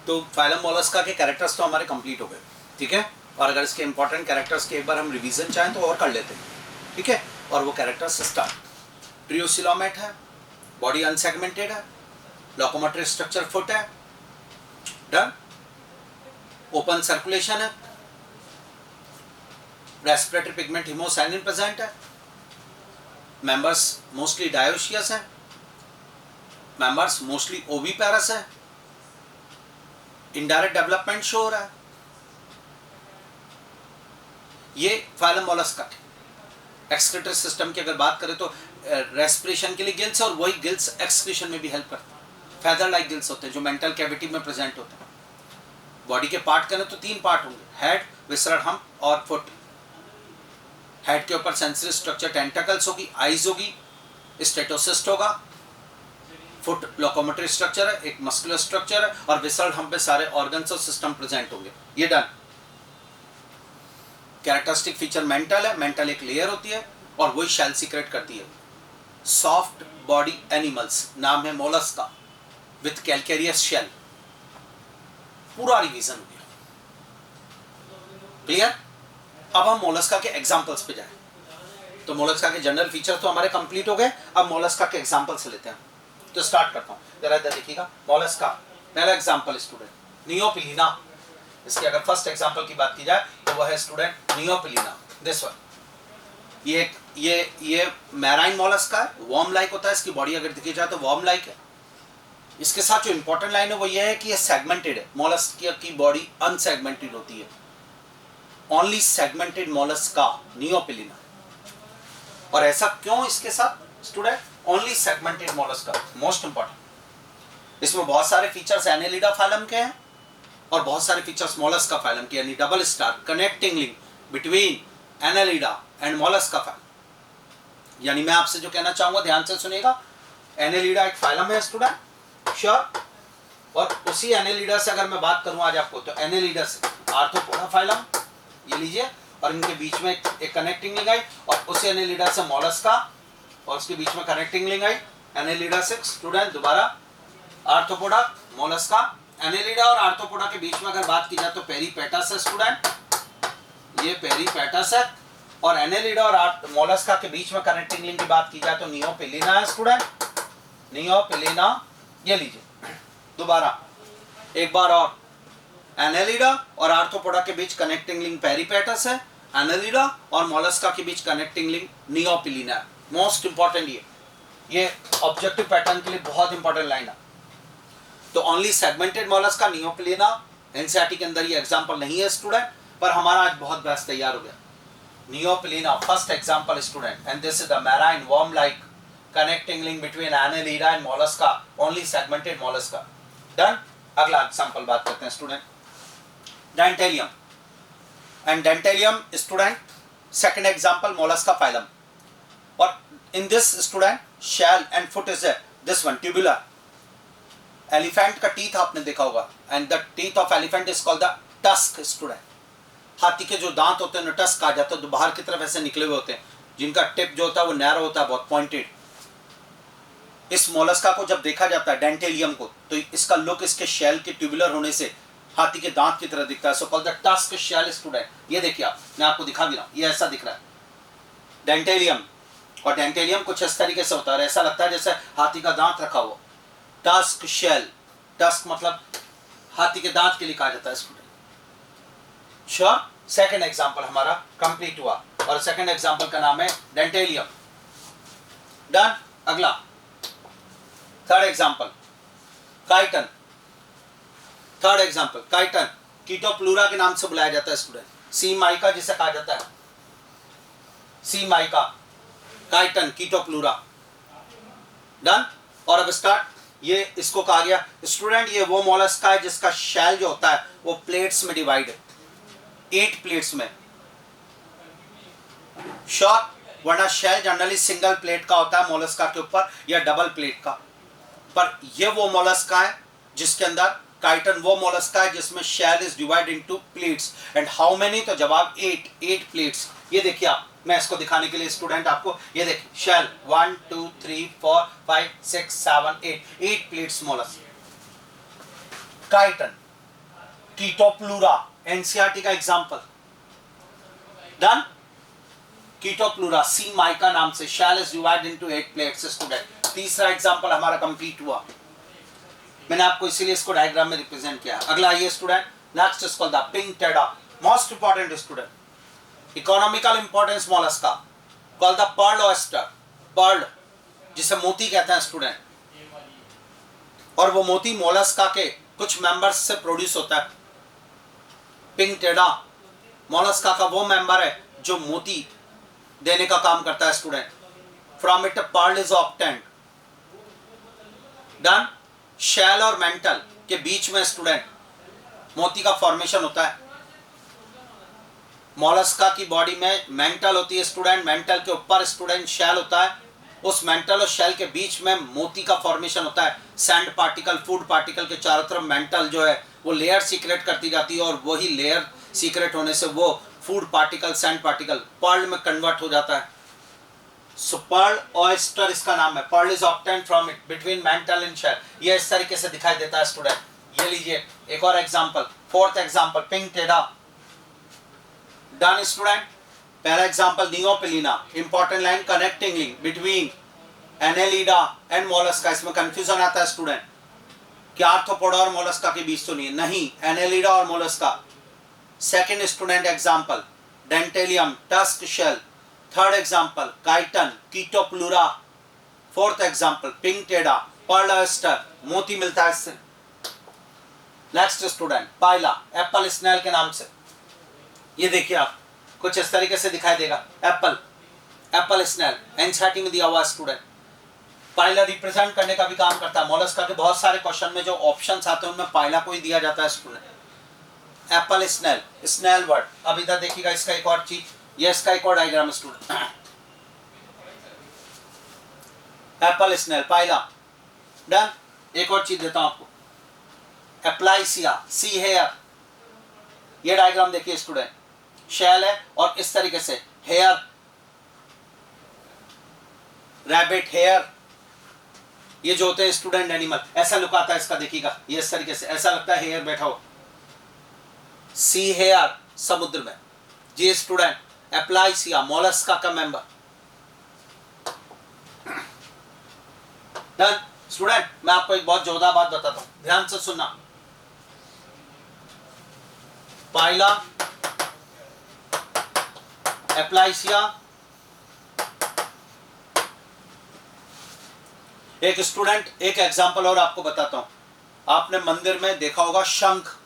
तो phylum Mollusca के characters तो हमारे कंप्लीट हो गए, ठीक है। और अगर इसके इंपॉर्टेंट कैरेक्टर्स के एक बार हम रिवीजन चाहें तो और कर लेते हैं, ठीक है। और वो कैरेक्टर्स स्टार्ट, ट्रियोसिलोमेट है, बॉडी अनसेगमेंटेड है, लोकोमोटरी स्ट्रक्चर फुट है, डन। ओपन सर्कुलेशन है, रेस्पिरेटरी पिगमेंट हिमोसाइनिन प्रेजेंट है, मेंबर्स मोस्टली डायोशियस है, मेंबर्स मोस्टली ओविपेरस है, इनडायरेक्ट डेवलपमेंट शो हो रहा है। ये फाइलम मोलस्का के एक्सक्रीटरी सिस्टम की अगर बात करें तो रेस्पिरेशन के लिए गिल्स, और वही गिल्स एक्सक्रीशन में भी हेल्प करते हैं। फेदर लाइक गिल्स होते हैं जो मेंटल कैविटी में प्रेजेंट होते हैं। बॉडी के पार्ट करें तो 3 पार्ट होंगे, हेड, विसरल हम्प और फुट। हेड के ऊपर सेंसरी स्ट्रक्चर टेंटाकल्स होगी, आईज होगी, स्टेटोसिस्ट होगा, फुट लोकोमोटरी स्ट्रक्चर है, एक मस्कुलर स्ट्रक्चर है, और विसरल हम्प पे सारे ऑर्गन्स और सिस्टम प्रेजेंट होंगे। ये डन। कैरेक्टरिस्टिक फीचर मेंटल है, मेंटल एक लेयर होती है और वही शेल सीक्रेट करती है। सॉफ्ट बॉडी एनिमल्स, नाम है मोलस्का विथ कैलकेरियस शेल। पूरा रिवीजन हो गया, क्लियर। अब हम मोलस्का के एग्जांपल्स पे जाएं। तो मोलस्का के जनरल फीचर्स तो हमारे कंप्लीट हो गए, अब मोलस्का के एग्जांपल्स लेते हैं। तो स्टार्ट करता हूं, जरा इधर देखिएगा। मोलस्का पहला एग्जांपल स्टूडेंट नियोपिलीना। इसके अगर फर्स्ट एग्जांपल की बात की जाए तो वह है स्टूडेंट नियोपिलीना, दिस वन। ये मैराइन मोलस्का है, वर्म लाइक होता है। इसकी बॉडी अगर देखी जाए तो वर्म लाइक है। इसके साथ जो इंपॉर्टेंट लाइन है वो ये है कि ये सेगमेंटेड है। मोलस्का की बॉडी अनसेगमेंटेड होती है। Only segmented Mollusca Neopilina. और ऐसा क्यों इसके साथ student? Only segmented Mollusca, most important. इसमें बहुत सारे फीचर्स एनेलिडा फाइलम के हैं और बहुत सारे फीचर्स मोलस्का फाइलम के, यानी double star connecting link between Annelida and Mollusca phylum. यानी मैं आपसे जो कहना चाहूंगा, ध्यान से सुनिएगा, एनेलिडा एक फाइलम है स्टूडेंट, श्योर। और उसी एनेलिडा से अगर मैं बात करूं आज आपको, तो एनेलिडा से आर्थ्रोपोडा फाइलम, ये लीजिए, और इनके बीच में एक कनेक्टिंग लिंक आई, और उसी एनेलिडा से मोलस्का, और उसके बीच में कनेक्टिंग लिंक आई एनेलिडा से स्टूडेंट दोबारा आर्थ्रोपोडा, मोलस्का। एनेलिडा और आर्थ्रोपोडा के बीच में अगर बात की जाए तो पेरीपेटस है स्टूडेंट, ये पेरीपेटस है। और एनेलिडा और मोलस्का के बीच में कनेक्टिंग लिंक की बात की जाए तो नियोपिलीना है स्टूडेंट, नियोपिलीना। ये लीजिए दोबारा एक बार और, एनेलिडा और आर्थ्रोपोडा के बीच कनेक्टिंग लिंक पेरीपेटस है, एनेलिडा और मोलस्का के बीच कनेक्टिंग लिंक नियोपिलीना है। मोस्ट इंपॉर्टेंट ये ऑब्जेक्टिव पैटर्न के लिए बहुत इंपॉर्टेंट लाइन है। तो ओनली सेगमेंटेड मोलस्का नियोपिलीना, एनसीईआरटी के अंदर ये एग्जांपल नहीं है स्टूडेंट, पर हमारा आज बहुत बहस तैयार हो गया। Neopilina first example student, and this is the marine worm like connecting link between Annelida and Mollusca, only segmented Mollusca, done. अगला एग्जांपल बात करते हैं student, Dentalium. And Dentalium student second example Mollusca phylum. और in this student shell and foot is this one tubular. Elephant का teeth आपने देखा होगा, and the teeth of elephant is called the tusk student. हाथी के जो दांत होते हैं टस्क कहा जाता है, तो बाहर की तरफ ऐसे निकले हुए होते हैं, जिनका टिप जो होता है वो नैरो होता है, बहुत पॉइंटेड। इस मोलस्का को जब देखा जाता है डेंटेलियम को, तो इसका लुक इसके शेल के ट्यूबुलर होने से हाथी के दांत की तरह दिखता है, so called the tusk shell student. ये देखिए आप, मैं आपको दिखा भी रहा हूं, ये ऐसा दिख रहा है डेंटेलियम। और डेंटेलियम कुछ इस तरीके से होता है, ऐसा लगता है जैसे हाथी का दांत रखा हुआ। टस्क शेल, टस्क मतलब हाथी के दांत के लिए कहा जाता है स्टूडेंट, श्योर। सेकंड एग्जांपल हमारा कंप्लीट हुआ, और सेकंड एग्जांपल का नाम है डेंटेलियम, डन। अगला third example chiton. Third example chiton, Chaetopleura के नाम से बुलाया जाता है स्टूडेंट, सी माइका जिसे कहा जाता है, सी माइका, काइटन, कीटोप्लूरा, डन। और अब स्टार्ट, ये इसको कहा गया स्टूडेंट, ये वो मोलस्का है जिसका शेल जो होता है वो प्लेट्स में डिवाइड है, 8 प्लेट्स में, श्योर। वरना शेल जनरली सिंगल प्लेट का होता है मोलस्का के ऊपर, या डबल प्लेट का। पर ये वो मोलस्का है जिसके अंदर, काइटन वो मोलस्का है जिसमें shell is divide into plates. And how many? तो जवाब 8 प्लेट्स। ये देखिए आप, मैं इसको दिखाने के लिए स्टूडेंट आपको, ये देखिए shell 1 2 3 4 5 6 7 8 plates Mollusca chiton, Chaetopleura, NCERT का एग्जांपल। डन। कीटोप्लूरा सी माइका नाम से, shell is divided into 8 plates student. तीसरा एग्जांपल हमारा कंप्लीट हुआ। मैंने आपको इसीलिए इसको डायग्राम में रिप्रेजेंट किया। अगला आइए student, next is called the Pinctada, most important student, economical importance Mollusca, called the pearl oyster, pearl जिसे मोती कहते हैं स्टूडेंट, और वो मोती मोलस्का के कुछ मेंबर्स से प्रोड्यूस होता है। पिंक टेडा मोलस्का का वो मेंबर है जो मोती देने का काम करता है student. From it pearl is obtained. Done. Shell और मेंटल के बीच में स्टूडेंट मोती का फॉर्मेशन होता है। मोलस्का की बॉडी में मेंटल होती है स्टूडेंट, मेंटल के ऊपर स्टूडेंट शेल होता है, उस मेंटल और शेल के बीच में मोती का फॉर्मेशन होता है। सैंड पार्टिकल, फूड पार्टिकल के चारों तरफ मेंटल जो है वो लेयर सीक्रेट करती जाती है, और वही लेयर सीक्रेट होने से वो food particle, sand particle pearl में कन्वर्ट हो जाता है। सो पर्ल ऑयस्टर इसका नाम है। Pearl is obtained from it between mantle and shell. ये इस तरीके से दिखाई देता है स्टूडेंट। ये लीजिए एक और example, fourth example, Pinctada. Done student. पहला example Neopilina, important line, connecting link between Annelida and Mollusca. इसमें कंफ्यूजन आता है स्टूडेंट, क्या आर्थ्रोपोडा और मोलस्का के बीच तो नहीं, एनेलिडा और Mollusca. Second student example, Dentalium, tusk shell. Third example, chiton, Chaetopleura. Fourth example, Pinctada, pearl oyster, मोती मिलता है इससे। Next student, Pila, apple snail के नाम से। ये देखिए आप, कुछ इस तरीके से दिखाई देगा, एप्पल, एप्पल स्नेल, एनसीईआरटी में दिया हुआ स्टूडेंट। पाइला रिप्रेजेंट करने का भी काम करता है। मोलस्का के बहुत सारे क्वेश्चन में जो ऑप्शंस आते हैं उनमें पाइला को ही दिया जाता है student. Apple snail, snail word. अब इधर देखिएगा इसका एक और चीज, ये इसका एक और डायग्राम स्टूडेंट। एप्पल स्नेल, पाइला। डन। एक और चीज देता हूं आपको, एप्लाइसिया, सी हेयर। ये डायग्राम देखिए स्टूडेंट, शेल है और इस तरीके से हेयर, रैबिट हेयर, ये जो होते हैं स्टूडेंट एनिमल, ऐसा लुक आता है इसका, देखिएगा ये इस तरीके से, ऐसा लगता है हेयर बैठा हो। सी हेयर, समुद्र में। जी स्टूडेंट, एप्लाइसिया, मोलस्का का मेंबर। Done student. मैं आपको एक बहुत जोरदार बात बताता हूं, ध्यान से सुनना। पाइला, एप्लाइसिया, एक स्टूडेंट, एक एग्जांपल और आपको बताता हूं। आपने मंदिर में देखा होगा शंख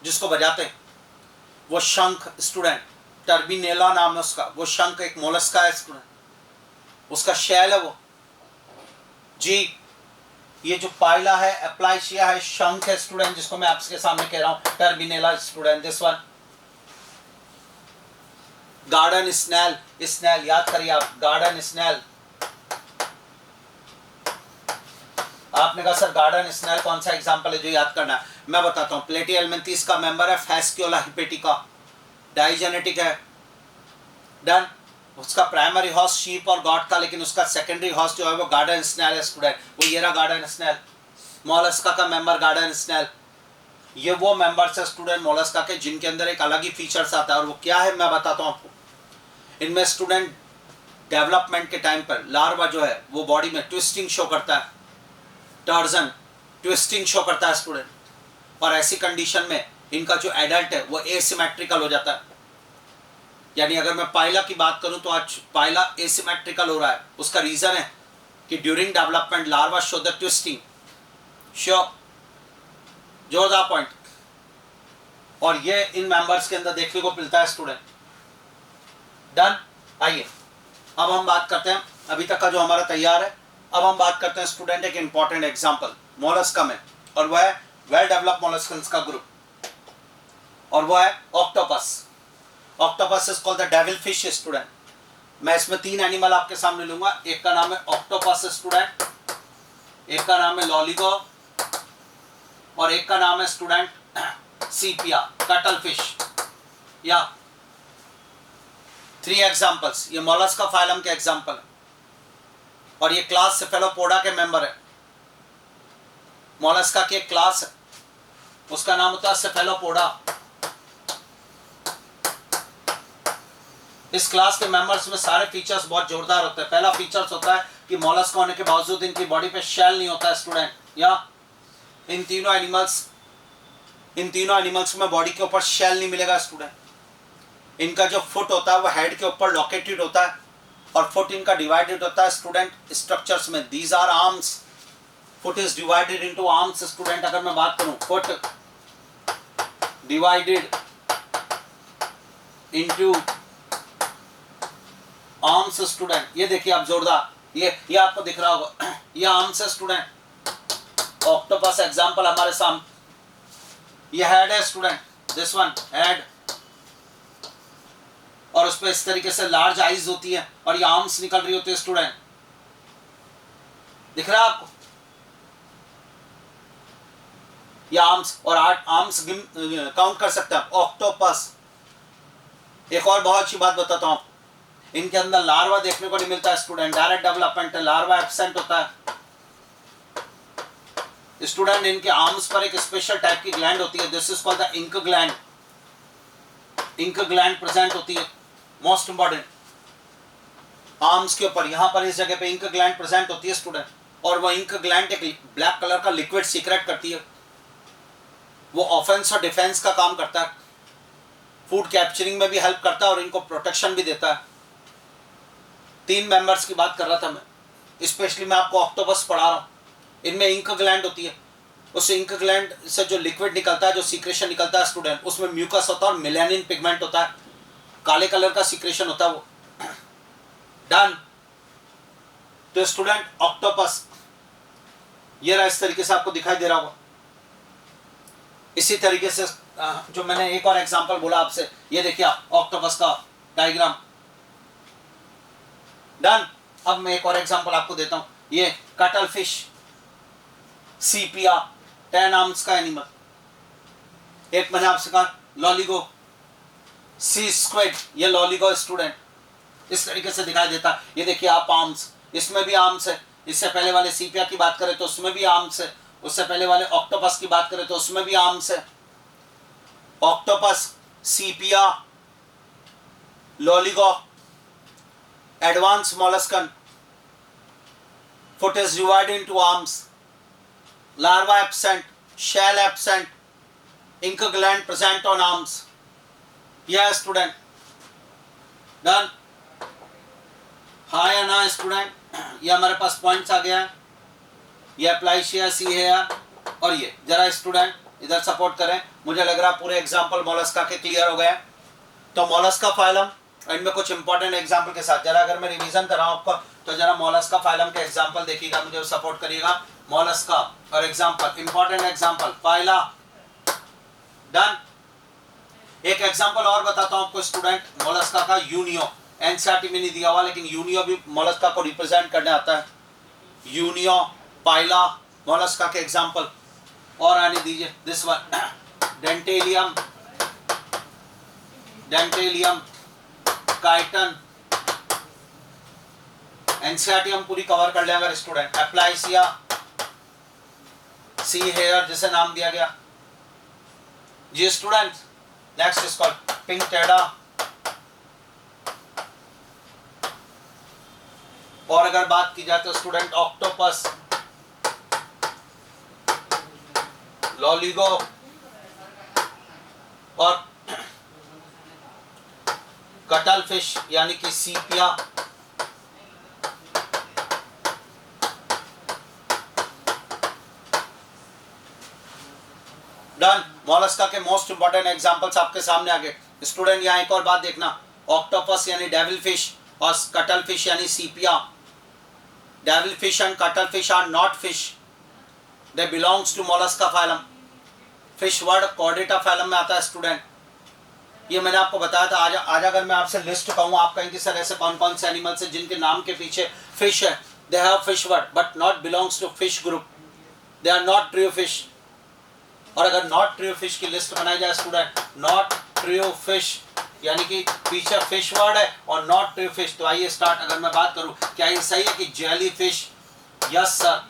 जिसको बजाते हैं, वो शंख स्टूडेंट, टर्बिनेला नाम है उसका, वो शंख एक मोलस्का है स्टूडेंट, उसका शेल है वो। जी, ये जो पाइला है, एप्लाइसिया है, शंख है स्टूडेंट, जिसको मैं आपके सामने कह रहा हूं, Turbinella student. This one garden snail, snail याद करिए आप, गार्डन स्नेल। आपने कहा सर गार्डन स्नेल कौन सा एग्जांपल है जो याद करना है, मैं बताता हूँ। प्लेटिहेल्मिन्थस का मेंबर है, फैस्क्यूला हिपेटिका, डाइजेनेटिक है। डन। उसका प्राइमरी हॉस्ट शीप और गॉट था, लेकिन उसका सेकेंडरी हॉस्ट जो है वो गार्डन स्नेल है स्टूडेंट, वो ये रहा गार्डन स्नेल। मोलस्का का मेंबर गार्डन स्नेल। ये वो मेंबर्स है स्टूडेंट मोलस्का के जिनके अंदर एक अलग ही फीचर्स आता है, और वो क्या है मैं बताता हूँ आपको। इनमें स्टूडेंट डेवलपमेंट के टाइम पर लार्वा जो है वो बॉडी में ट्विस्टिंग शो करता है, टर्जन, ट्विस्टिंग शो करता है स्टूडेंट, और ऐसी कंडीशन में इनका जो एडल्ट है वो एसिमेट्रिकल हो जाता है। यानी अगर मैं पाइला की बात करूं तो आज पाइला एसिमेट्रिकल हो रहा है। उसका रीजन है कि during development larva show the twisting show, जोरदार पॉइंट, और ये इन मेंबर्स के अंदर देखने को मिलता है स्टूडेंट। डन। आइए अब हम बात करते हैं, अभी तक का जो हमारा तैयार है, अब हम बात करते हैं स्टूडेंट एक इंपॉर्टेंट एग्जांपल मोलस्का में, और वह है वेल डेवलप्ड मोलस्कन्स का ग्रुप, और वो है octopus. Octopus is called the devil fish student. मैं इसमें 3 एनिमल आपके सामने लूंगा, एक का नाम है ऑक्टोपस स्टूडेंट, एक का नाम है लॉलीगो, और एक का नाम है स्टूडेंट सीपिया, कटल फिश। या 3 एग्जांपल्स, ये मोलस्का फाइलम के एग्जांपल है, और ये क्लास सेफेलोपोडा के मेंबर है। मोलस्का की एक क्लास है उसका नाम होता है सेफेलोपोडा। इस क्लास के मेंबर्स में सारे फीचर्स बहुत जोरदार होते हैं। पहला फीचर्स होता है कि मॉलस्क होने के बावजूद इनकी बॉडी पे शेल नहीं होता है स्टूडेंट, या इन तीनों एनिमल्स में बॉडी के ऊपर शेल नहीं मिलेगा स्टूडेंट। इनका जो फुट होता है वो हेड के ऊपर लोकेटेड होता है और फुट इनका डिवाइडेड होता है स्टूडेंट स्ट्रक्चर्स में। These are arms, foot is divided into arms student. अगर मैं बात करूं foot divided into arms student. ये देखिए आप जोरदार, ये आपको दिख रहा होगा, ये आर्म्स है स्टूडेंट। ऑक्टोपस एग्जांपल हमारे सामने, ये हेड है स्टूडेंट, दिस वन हेड, और उस पर इस तरीके से लार्ज आईज होती है और ये आर्म्स निकल रही होती है स्टूडेंट। दिख रहा है आपको ये आर्म्स, और 8 आर्म्स काउंट कर सकते हैं ऑक्टोपस। एक और बहुत अच्छी बात बताता हूं, इनके अंदर लार्वा देखने को नहीं मिलता है स्टूडेंट, डायरेक्ट डेवलपमेंट है, लार्वा एब्सेंट होता है स्टूडेंट। इनके आर्म्स पर एक स्पेशल टाइप की ग्लैंड होती है, this is called the ink gland. Ink gland present होती है, मोस्ट इंपॉर्टेंट। आर्म्स के ऊपर यहां पर इस जगह पे इंक ग्लैंड प्रेजेंट होती है स्टूडेंट, और वो इंक ग्लैंड एक ब्लैक कलर का लिक्विड सीक्रेट करती है। वो ऑफेंस और डिफेंस का काम करता है, फूड कैप्चरिंग में भी हेल्प करता है और इनको प्रोटेक्शन भी देता है। 3 मेंबर्स की बात कर रहा था मैं, स्पेशली मैं आपको ऑक्टोपस पढ़ा रहा हूँ। इनमें इंक ग्लैंड होती है, उस इंक ग्लैंड से जो लिक्विड निकलता है, जो सीक्रेशन निकलता है स्टूडेंट, उसमें म्यूकस होता है और मेलानिन पिगमेंट होता है, काले कलर का सीक्रेशन होता है वो। डन। तो स्टूडेंट ऑक्टोपस ये रहा, इस तरीके से आपको दिखाई दे रहा होगा। इसी तरीके से जो मैंने एक और एग्जांपल बोला आपसे, ये देखिए ऑक्टोपस का डायग्राम। डन। अब मैं एक और एग्जांपल आपको देता हूं, ये कटल फिश, सीपिया, 10 आर्म्स का एनिमल। एक मैंने आपसे कहा लॉलीगो, सी स्क्विड, ये लॉलीगो स्टूडेंट इस तरीके से दिखाई देता। ये देखिए आप आर्म्स, इसमें भी आर्म्स है। इससे पहले वाले सीपिया की बात करें तो उसमें भी आर्म्स है, उससे पहले वाले ऑक्टोपस की बात करें तो उसमें भी आर्म्स है। Octopus, sepia, Loligo, advanced molluscan, foot is divided into arms, larva absent, shell absent, ink gland present on arms. Yes student, done. हाँ या ना स्टूडेंट, ये हमारे पास पॉइंट्स आ गया है, ये अप्लाइशिया सी है, और ये जरा स्टूडेंट इधर सपोर्ट करें। मुझे लग रहा पूरे एग्जाम्पल मोलस्का के क्लियर हो गए। तो मोलस्का फाइलम, इनमें कुछ इंपॉर्टेंट एग्जाम्पल के साथ जरा अगर मैं रिवीजन कर रहा हूं आपको, तो जरा मोलस्का फाइलम के एग्जाम्पल देखिएगा, मुझे सपोर्ट करिएगा। मोलस्का और example, important example, phyla. Done. एक एग्जाम्पल और बताता हूं आपको स्टूडेंट, मोलस्का का यूनियो। एनसीईआरटी में नहीं दिया हुआ, लेकिन यूनियो भी मोलस्का को रिप्रेजेंट करने आता है। यूनियो, पाइला, मोलस्का के एग्जाम्पल और आने दीजिए। This one Dentalium, Dentalium, chiton. NCERT हम पूरी कवर कर लेंगे स्टूडेंट। एप्लाइसिया, सी हेयर जिसे नाम दिया गया जी student. Next is called Pinctada. और अगर बात की जाए तो स्टूडेंट ऑक्टोपस, लॉलीगो और कटल फिश यानी कि सीपिया। डन। मोलस्का के मोस्ट इंपोर्टेंट एग्जांपल्स आपके सामने आ गए स्टूडेंट। यहाँ एक और बात देखना, ऑक्टोपस यानी डेविल फिश और कटल फिश यानी Sepia. Devil fish and cuttlefish are not fish, they belongs to Mollusca phylum. Fish word Chordata phylum में आता है स्टूडेंट। ये मैंने आपको बताया था। आज अगर मैं आपसे लिस्ट कहूँ, आप कहेंगे सर ऐसे कौन कौन से एनिमल्स हैं जिनके नाम के पीछे फिश है। They have fish word but not belongs to fish group, they are not true fish. और अगर नॉट ट्रियो फिश की लिस्ट बनाई जाए स्टूडेंट, नॉट ट्रियो फिश यानी कि पीछे फिश वर्ड है और नॉट ट्रियो फिश, तो आइए स्टार्ट। अगर मैं बात करूं, क्या ये सही है कि jelly fish? Yes sir,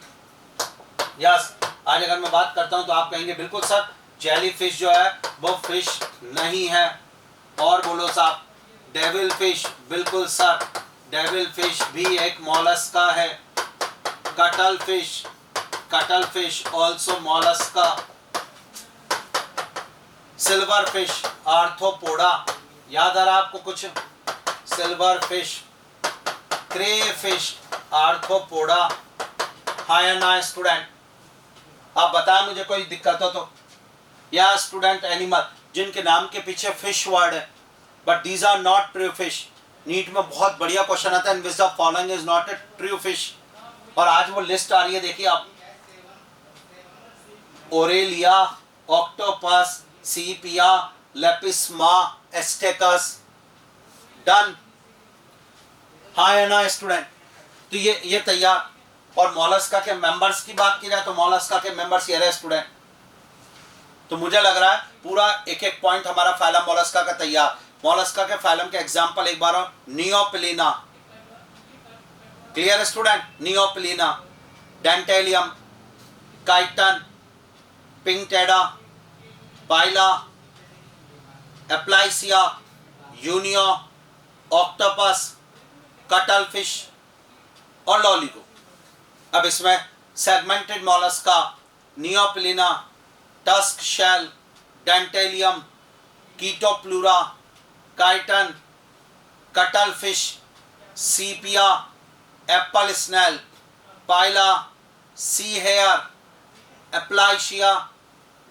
yes. आज अगर मैं बात करता हूं तो आप कहेंगे बिल्कुल सर, जेली फिश जो है वो फिश नहीं है। और बोलो साहब, डेविल फिश, बिल्कुल सर, डेविल फिश भी एक मॉलस्का है। Cuttle fish also Mollusca. Silver fish, arthropoda, याद आ रहा आपको कुछ? सिल्वर फिश, क्रे फिश, आर्थ्रोपोडा। हाँ या ना स्टूडेंट? आप बताएं मुझे, कोई दिक्कत हो तो। या स्टूडेंट, एनिमल जिनके नाम के पीछे फिश वर्ड है, but these are not true fish. NEET में बहुत बढ़िया क्वेश्चन आता है, which the following is not a true fish. और आज वो लिस्ट आ रही है, देखिए आप। Aurelia, octopus, sepia, lepisma, astacus. Done? हाँ या ना स्टूडेंट? तो ये तैयार। और मॉलस्का के मेंबर्स की बात की जाए तो मॉलस्का के मेंबर्स ये रहे स्टूडेंट। तो मुझे लग रहा है पूरा एक एक पॉइंट हमारा फाइलम मॉलस्का का तैयार। मॉलस्का के फाइलम के एग्जांपल एक बार, Neopilina, clear student? Neopilina, Dentalium, chiton, Pinctada, Pila, Aplysia, Unio, octopus, cuttlefish और लॉलीगो। अब इसमें segmented Mollusca, Neopilina, tusk shell, Dentalium, Chaetopleura, chiton, cuttlefish, Sepia, apple snail, Pila, sea hare, Aplysia,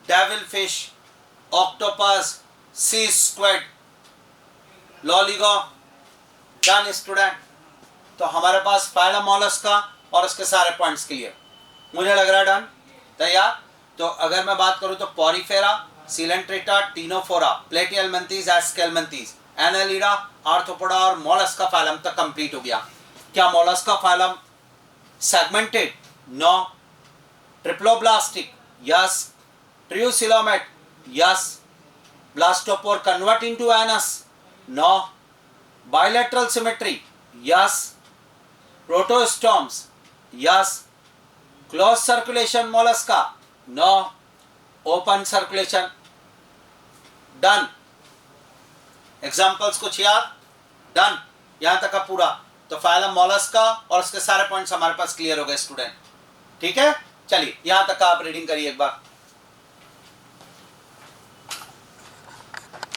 devil fish, octopus, sea squid, Loligo. Done student? तो हमारे पास phylum Mollusca और उसके सारे points clear, मुझे लग रहा है डन, तैयार। तो अगर मैं बात करूं तो Porifera, Coelenterata, Ctenophora, Platyhelminthes, Aschelminthes, Annelida, Arthropoda और मॉलस्का फाइलम तक कंप्लीट हो गया। क्या Mollusca phylum segmented? No. Triploblastic? Yes. True coelomate? Yes. Blastopore convert into anus? No. Bilateral symmetry? Yes. Protostomes? Yes. Close circulation Mollusca? No. Open circulation? Done. Examples कुछ याद? Done, यहां तक का पूरा। तो फाइलम मोलस्का और उसके सारे पॉइंट्स हमारे पास क्लियर हो गए स्टूडेंट, ठीक है। चलिए यहां तक का आप रीडिंग करिए एक बार।